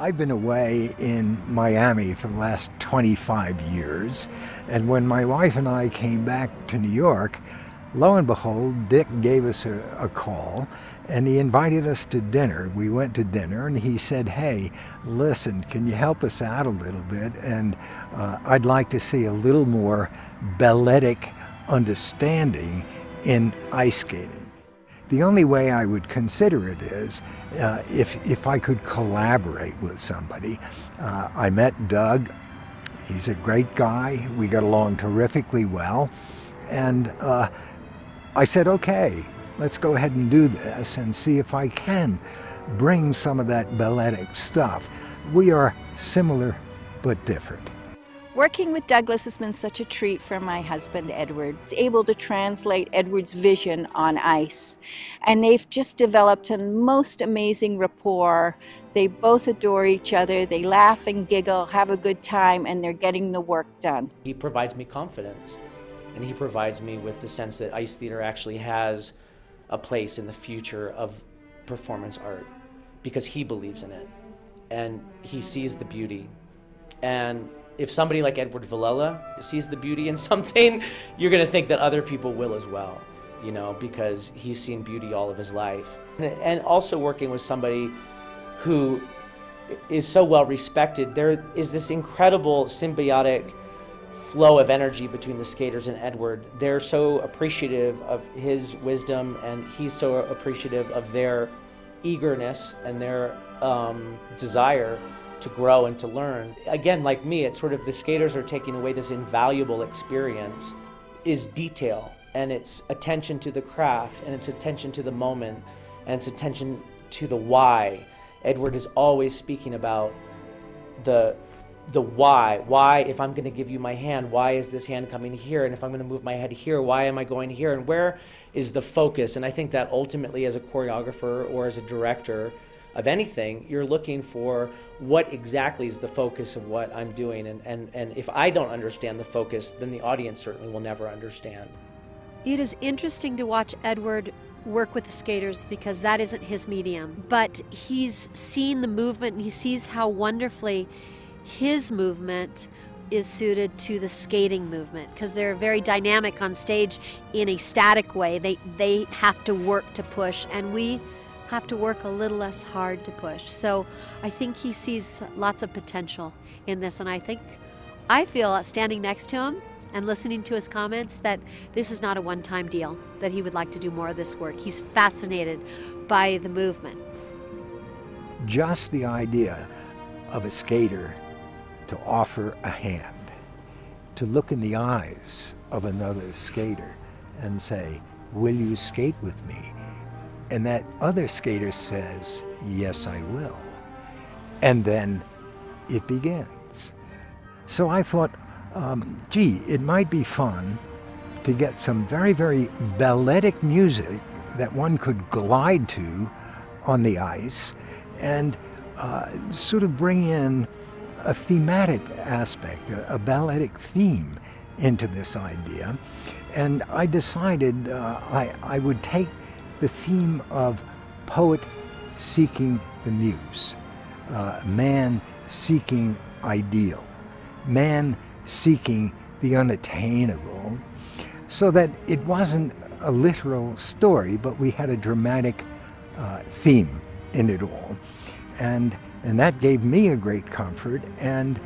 I've been away in Miami for the last 25 years, and when my wife and I came back to New York, lo and behold, Dick gave us a call, and he invited us to dinner. We went to dinner, and he said, hey, listen, can you help us out a little bit? And I'd like to see a little more balletic understanding in ice skating. The only way I would consider it is if I could collaborate with somebody. I met Doug. He's a great guy. We got along terrifically well. And I said, okay, let's go ahead and do this and see if I can bring some of that balletic stuff. We are similar but different. Working with Douglas has been such a treat for my husband, Edward. He's able to translate Edward's vision on ice. And they've just developed a most amazing rapport. They both adore each other. They laugh and giggle, have a good time, and they're getting the work done. He provides me confidence, and he provides me with the sense that ice theater actually has a place in the future of performance art because he believes in it, and he sees the beauty. And if somebody like Edward Villella sees the beauty in something, you're going to think that other people will as well, you know, because he's seen beauty all of his life. And also working with somebody who is so well respected, there is this incredible symbiotic flow of energy between the skaters and Edward. They're so appreciative of his wisdom, and he's so appreciative of their eagerness and their desire to grow and to learn. Again, like me, it's sort of the skaters are taking away this invaluable experience, is detail, and it's attention to the craft, and it's attention to the moment, and it's attention to the why. Edward is always speaking about the why. Why, if I'm going to give you my hand, why is this hand coming here? And if I'm going to move my head here, why am I going here? And where is the focus? And I think that ultimately as a choreographer or as a director of anything, you're looking for what exactly is the focus of what I'm doing. And if I don't understand the focus, then the audience certainly will never understand. It is interesting to watch Edward work with the skaters because that isn't his medium. But he's seen the movement, and he sees how wonderfully his movement is suited to the skating movement because they're very dynamic on stage in a static way. They have to work to push, and we have to work a little less hard to push. So I think he sees lots of potential in this, and I feel standing next to him and listening to his comments that this is not a one-time deal, that he would like to do more of this work. He's fascinated by the movement. Just the idea of a skater to offer a hand, to look in the eyes of another skater and say, will you skate with me? And that other skater says, yes, I will. And then it begins. So I thought, gee, it might be fun to get some very, very balletic music that one could glide to on the ice and sort of bring in a thematic aspect, a balletic theme into this idea. And I decided I would take the theme of poet seeking the muse, man seeking ideal, man seeking the unattainable, so that it wasn't a literal story, but we had a dramatic theme in it all. And that gave me a great comfort. And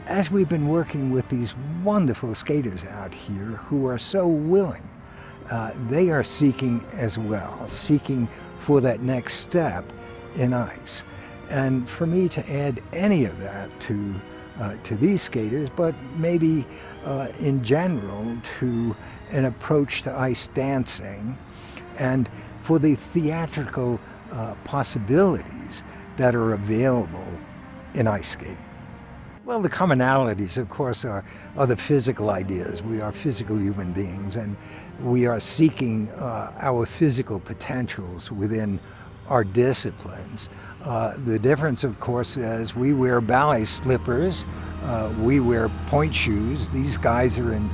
as we've been working with these wonderful skaters out here who are so willing, they are seeking as well, seeking for that next step in ice. And for me to add any of that to these skaters, but maybe in general to an approach to ice dancing, and for the theatrical possibilities that are available in ice skating. Well, the commonalities, of course, are the physical ideas. We are physical human beings, and we are seeking our physical potentials within our disciplines. The difference, of course, is we wear ballet slippers, we wear point shoes. These guys are in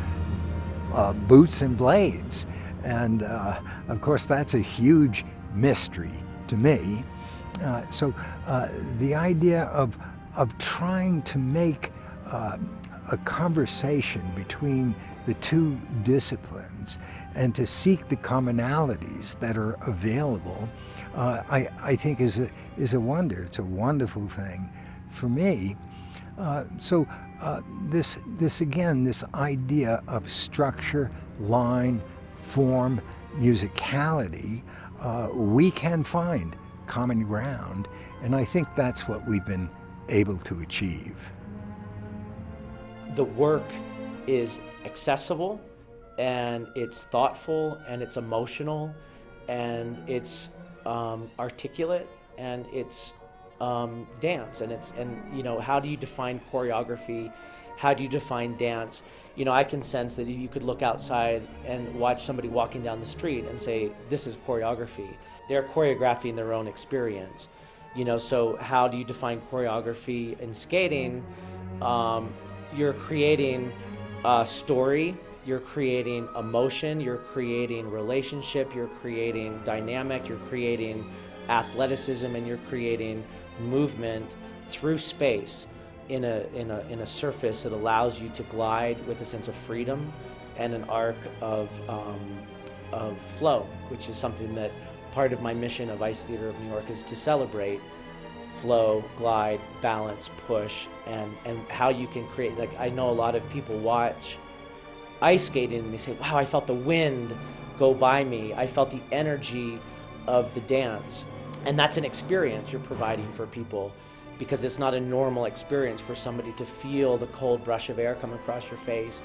boots and blades. And, of course, that's a huge mystery to me. The idea of trying to make a conversation between the two disciplines and to seek the commonalities that are available, I think is a wonder. It's a wonderful thing for me. This again, this idea of structure, line, form, musicality, we can find common ground, and I think that's what we've been able to achieve. The work is accessible, and it's thoughtful, and it's emotional, and it's articulate, and it's dance, and you know, how do you define choreography? How do you define dance? You know, I can sense that you could look outside and watch somebody walking down the street and say, this is choreography. They're choreographing their own experience. You know, so how do you define choreography in skating? You're creating a story, you're creating emotion, you're creating relationship, you're creating dynamic, you're creating athleticism, and you're creating movement through space in a surface that allows you to glide with a sense of freedom and an arc of flow, which is something that part of my mission of Ice Theater of New York is to celebrate flow, glide, balance, push, and how you can create. Like, I know a lot of people watch ice skating and they say, wow, I felt the wind go by me. I felt the energy of the dance. And that's an experience you're providing for people, because it's not a normal experience for somebody to feel the cold brush of air come across your face,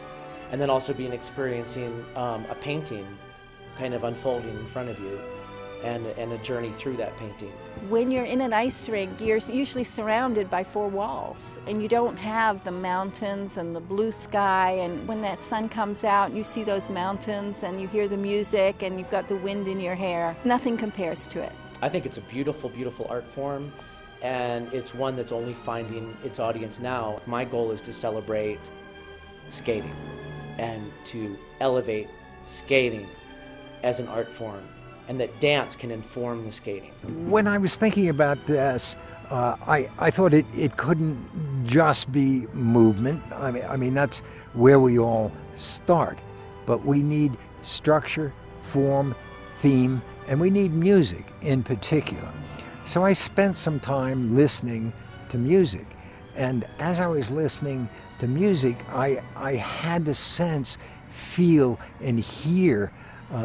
and then also experiencing a painting kind of unfolding in front of you, and a journey through that painting. When you're in an ice rink, you're usually surrounded by four walls, and you don't have the mountains and the blue sky, and when that sun comes out and you see those mountains and you hear the music and you've got the wind in your hair, nothing compares to it. I think it's a beautiful, beautiful art form, and it's one that's only finding its audience now. My goal is to celebrate skating and to elevate skating as an art form, and that dance can inform the skating. When I was thinking about this, I thought it couldn't just be movement. I mean, that's where we all start. But we need structure, form, theme, and we need music in particular. So I spent some time listening to music. And as I was listening to music, I had to sense, feel, and hear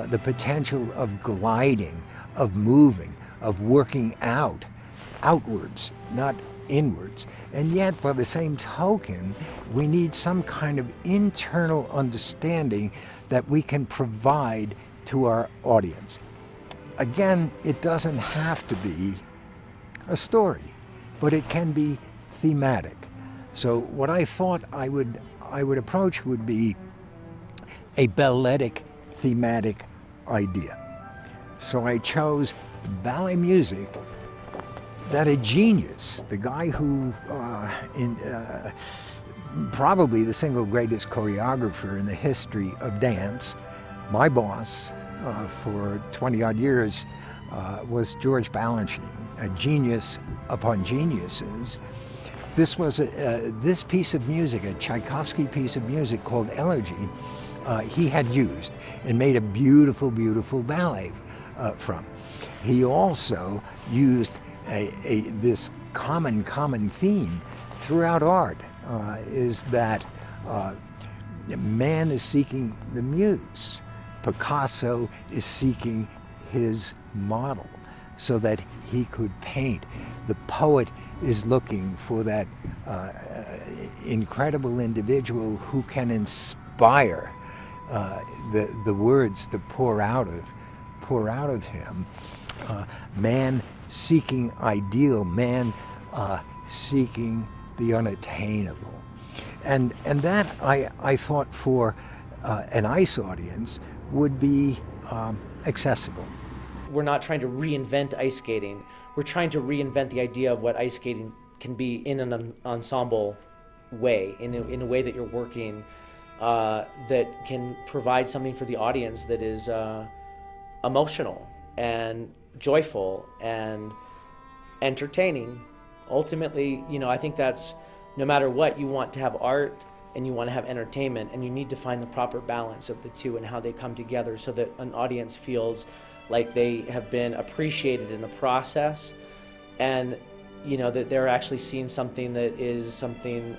the potential of gliding, of moving, of working outwards, not inwards. And yet, by the same token, we need some kind of internal understanding that we can provide to our audience. Again, it doesn't have to be a story, but it can be thematic. So what I thought I would approach would be a balletic thematic idea. So I chose ballet music that a genius, the guy who probably the single greatest choreographer in the history of dance, my boss for 20-odd years was George Balanchine, a genius upon geniuses. This was this piece of music, a Tchaikovsky piece of music called Elegy, he had used and made a beautiful, beautiful ballet from. He also used this common theme throughout art, is that man is seeking the muse. Picasso is seeking his model so that he could paint. The poet is looking for that incredible individual who can inspire the words to pour out of him. Man seeking ideal, man seeking the unattainable. And that I thought for an ice audience would be accessible. We're not trying to reinvent ice skating. We're trying to reinvent the idea of what ice skating can be in an ensemble way, in a way that you're working, that can provide something for the audience that is emotional and joyful and entertaining. Ultimately, you know, I think that's, no matter what, you want to have art and you want to have entertainment, and you need to find the proper balance of the two and how they come together so that an audience feels like they have been appreciated in the process, and you know, that they're actually seeing something that is something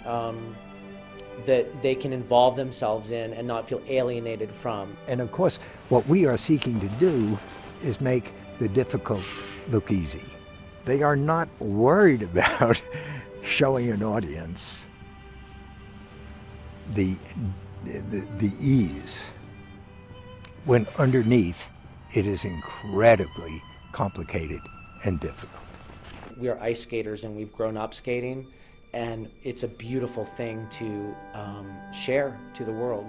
that they can involve themselves in and not feel alienated from. And of course, what we are seeking to do is make the difficult look easy. They are not worried about showing an audience the ease, when underneath it is incredibly complicated and difficult. We are ice skaters and we've grown up skating, and it's a beautiful thing to share to the world.